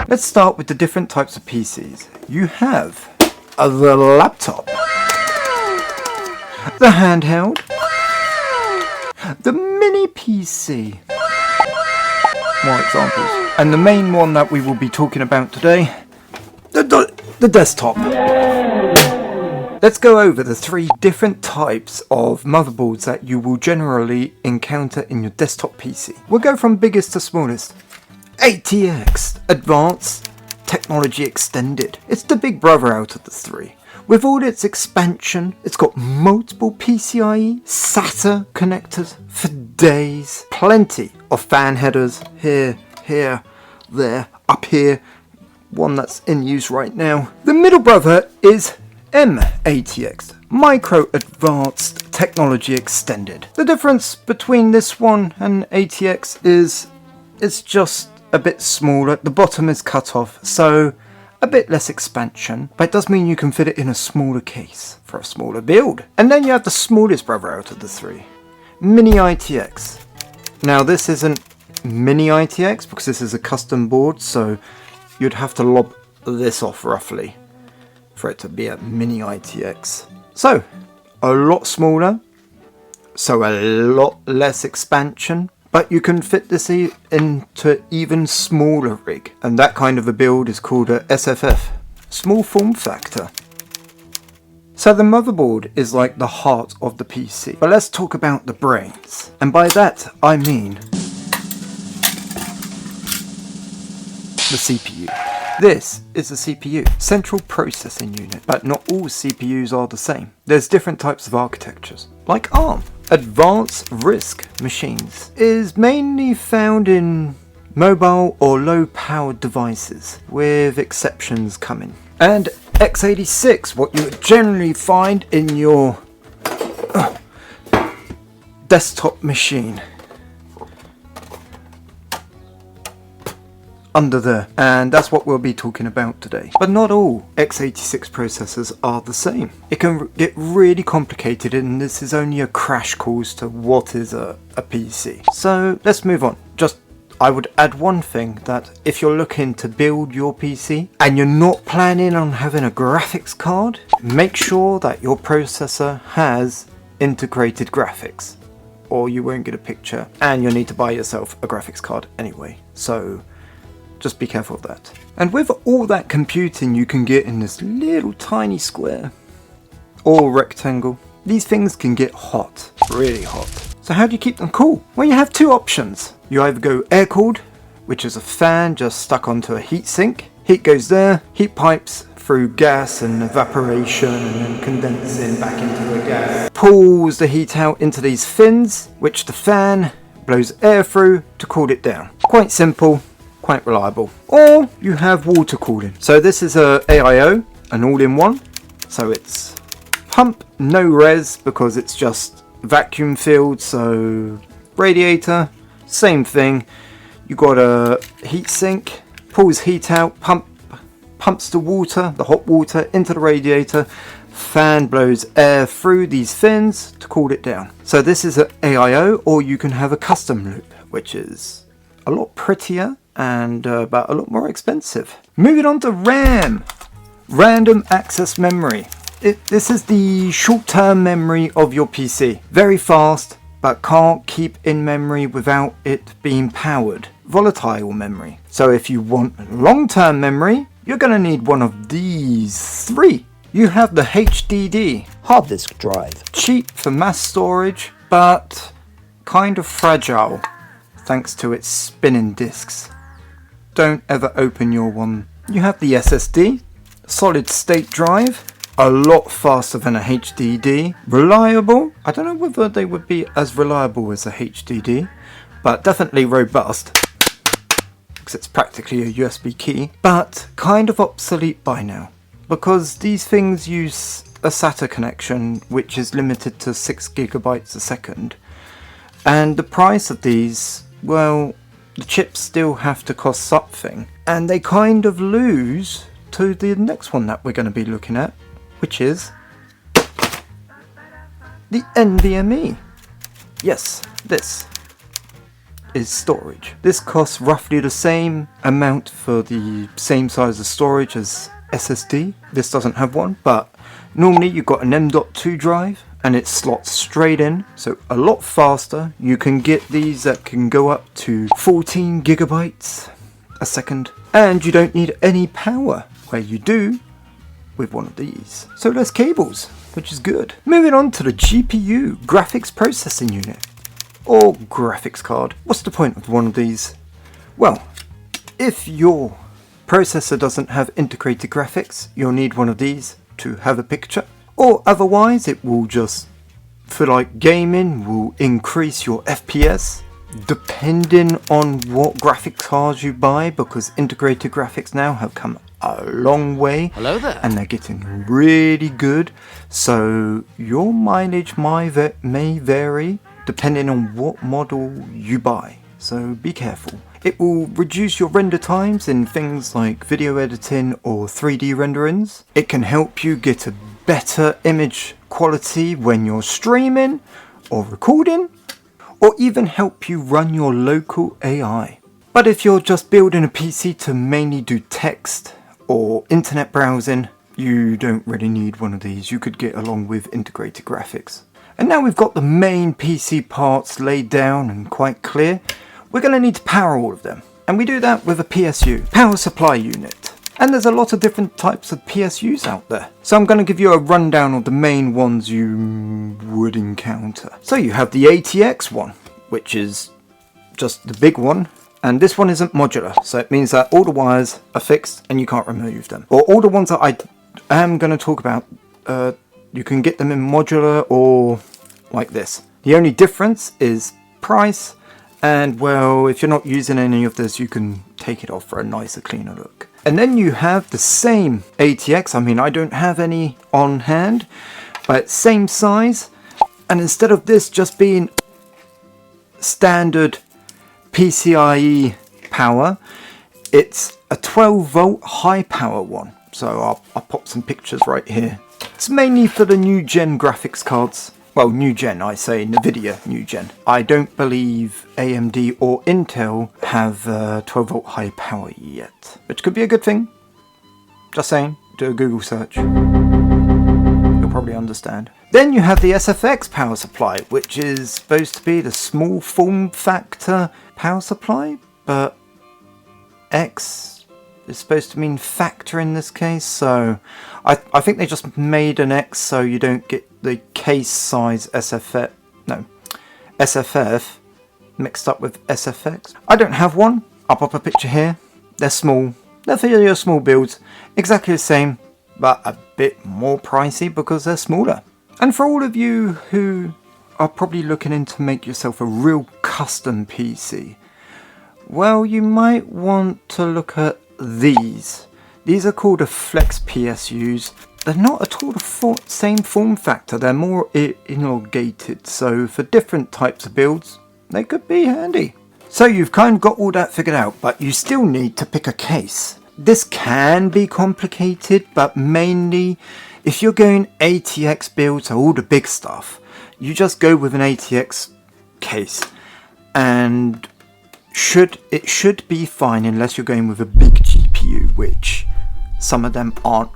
Let's start with the different types of PCs. You have the laptop, the handheld, the mini PC. More examples. And the main one that we will be talking about today, the desktop. Let's go over the 3 different types of motherboards that you will generally encounter in your desktop PC. We'll go from biggest to smallest. ATX, Advanced Technology Extended. It's the big brother out of the 3. With all its expansion, it's got multiple PCIe, SATA connectors for days, plenty of fan headers here, there, up here, one that's in use right now. The middle brother is MATX, Micro Advanced Technology Extended. The difference between this one and ATX is it's just a bit smaller. The bottom is cut off, so a bit less expansion, but it does mean you can fit it in a smaller case for a smaller build. And then you have the smallest brother out of the 3, Mini ITX. Now this isn't Mini ITX because this is a custom board, so you'd have to lob this off roughly for it to be a Mini ITX. So, a lot smaller, so a lot less expansion, but you can fit this into even smaller rig. And that kind of a build is called a SFF, small form factor. So the motherboard is like the heart of the PC. But let's talk about the brains. And by that, I mean the CPU. This is a CPU, Central Processing Unit, but not all CPUs are the same. There's different types of architectures, like ARM. Advanced RISC machines is mainly found in mobile or low powered devices, with exceptions coming. And x86, what you would generally find in your desktop machine. Under there, and that's what we'll be talking about today. But not all x86 processors are the same. It can get really complicated, and this is only a crash course to what is a PC. So let's move on. I would add one thing, that if you're looking to build your PC and you're not planning on having a graphics card, make sure that your processor has integrated graphics, or you won't get a picture, and you'll need to buy yourself a graphics card anyway. So just be careful of that. And with all that computing you can get in this little tiny square or rectangle, these things can get hot, really hot. So how do you keep them cool? Well, you have 2 options. You either go air-cooled, which is a fan just stuck onto a heat sink. Heat goes there, heat pipes through gas and evaporation and then condensing back into the gas, pulls the heat out into these fins, which the fan blows air through to cool it down. Quite simple, quite reliable. Or you have water cooling. So this is a AIO, an all-in-one. So it's pump, no res, because it's just vacuum filled. So radiator, same thing. You got a heat sink, pulls heat out, pumps the water, the hot water, into the radiator. Fan blows air through these fins to cool it down. So this is an AIO, or you can have a custom loop, which is a lot prettier and but a lot more expensive. Moving on to RAM, random access memory. This is the short-term memory of your PC. Very fast, but can't keep in memory without it being powered. Volatile memory. So if you want long-term memory, you're going to need one of these 3. You have the HDD, hard disk drive. Cheap for mass storage, but kind of fragile thanks to its spinning disks. Don't ever open your one. You have the SSD, solid state drive, a lot faster than a HDD. Reliable. I don't know whether they would be as reliable as a HDD, but definitely robust, because it's practically a USB key, but kind of obsolete by now, because these things use a SATA connection which is limited to 6 gigabytes a second, and the price of these, well, the chips still have to cost something, and they kind of lose to the next one that we're going to be looking at, which is the NVMe. Yes, this. is storage. This costs roughly the same amount for the same size of storage as SSD. This doesn't have one, but normally you've got an M.2 drive and it slots straight in, so a lot faster. You can get these that can go up to 14 gigabytes a second, and you don't need any power, where you do with one of these. So less cables, which is good. Moving on to the GPU, graphics processing unit, or graphics card. What's the point of one of these? Well, if your processor doesn't have integrated graphics, you'll need one of these to have a picture, or otherwise it will just, for like gaming, will increase your FPS depending on what graphics cards you buy, because integrated graphics now have come a long way. Hello there. And they're getting really good, so your mileage may vary depending on what model you buy, so be careful. It will reduce your render times in things like video editing or 3D renderings. It can help you get a better image quality when you're streaming or recording, or even help you run your local AI. But if you're just building a PC to mainly do text or internet browsing, you don't really need one of these. You could get along with integrated graphics. And now we've got the main PC parts laid down and quite clear, we're going to need to power all of them. And we do that with a PSU, power supply unit. And there's a lot of different types of PSUs out there. So I'm going to give you a rundown of the main ones you would encounter. So you have the ATX one, which is just the big one. And this one isn't modular, so it means that all the wires are fixed and you can't remove them. Or all the ones that I am going to talk about, you can get them in modular or like this. The only difference is price, and well, if you're not using any of this, you can take it off for a nicer, cleaner look. And then you have the same ATX. I mean, I don't have any on hand, but same size. And instead of this just being standard PCIe power, it's a 12 volt high power one. So I'll pop some pictures right here. It's mainly for the new gen graphics cards. Well, new gen, I say NVIDIA new gen. I don't believe AMD or Intel have 12 volt high power yet, which could be a good thing. Just saying, do a Google search. You'll probably understand. Then you have the SFX power supply, which is supposed to be the small form factor power supply, but X is supposed to mean factor in this case, so I think they just made an X so you don't get the case size SFF mixed up with SFX. I don't have one. I'll pop a picture here. They're small. They're for your small builds. Exactly the same, but a bit more pricey because they're smaller. And for all of you who are probably looking into make yourself a real custom PC, well, you might want to look at these. These are called a Flex PSUs. They're not at all the same form factor. They're more elongated. So for different types of builds, they could be handy. So you've kind of got all that figured out, but you still need to pick a case. This can be complicated, but mainly if you're going ATX builds or all the big stuff, you just go with an ATX case, and it should be fine unless you're going with a big GPU, which some of them aren't.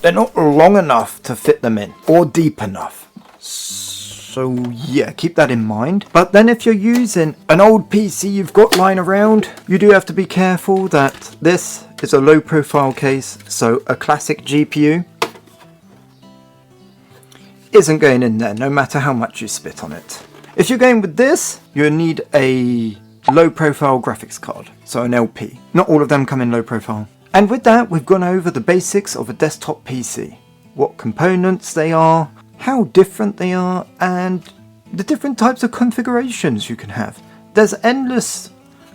They're not long enough to fit them in, or deep enough. So yeah, keep that in mind. But then if you're using an old PC you've got lying around, you do have to be careful that this is a low profile case, so a classic GPU isn't going in there, no matter how much you spit on it. If you're going with this, you need a low profile graphics card, so an LP. Not all of them come in low profile. And with that, we've gone over the basics of a desktop PC, what components they are, how different they are, and the different types of configurations you can have. There's endless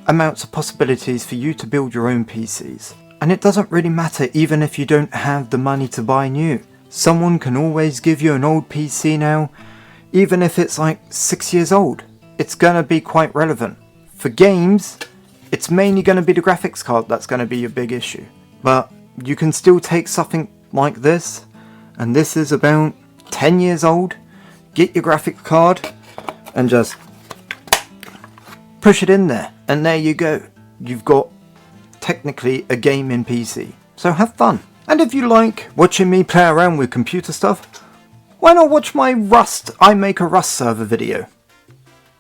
amounts of possibilities for you to build your own PCs, and it doesn't really matter even if you don't have the money to buy new. Someone can always give you an old PC now, even if it's like 6 years old. It's gonna be quite relevant. For games, it's mainly going to be the graphics card that's going to be your big issue. But you can still take something like this, and this is about 10 years old. Get your graphics card and just push it in there, and there you go. You've got technically a gaming PC. So have fun. And if you like watching me play around with computer stuff, why not watch my I make a Rust server video?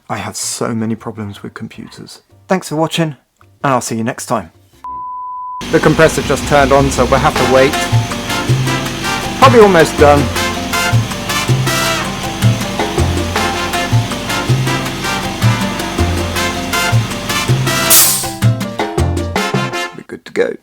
I have so many problems with computers. Thanks for watching, and I'll see you next time. The compressor just turned on, so we'll have to wait. Probably almost done. We're good to go.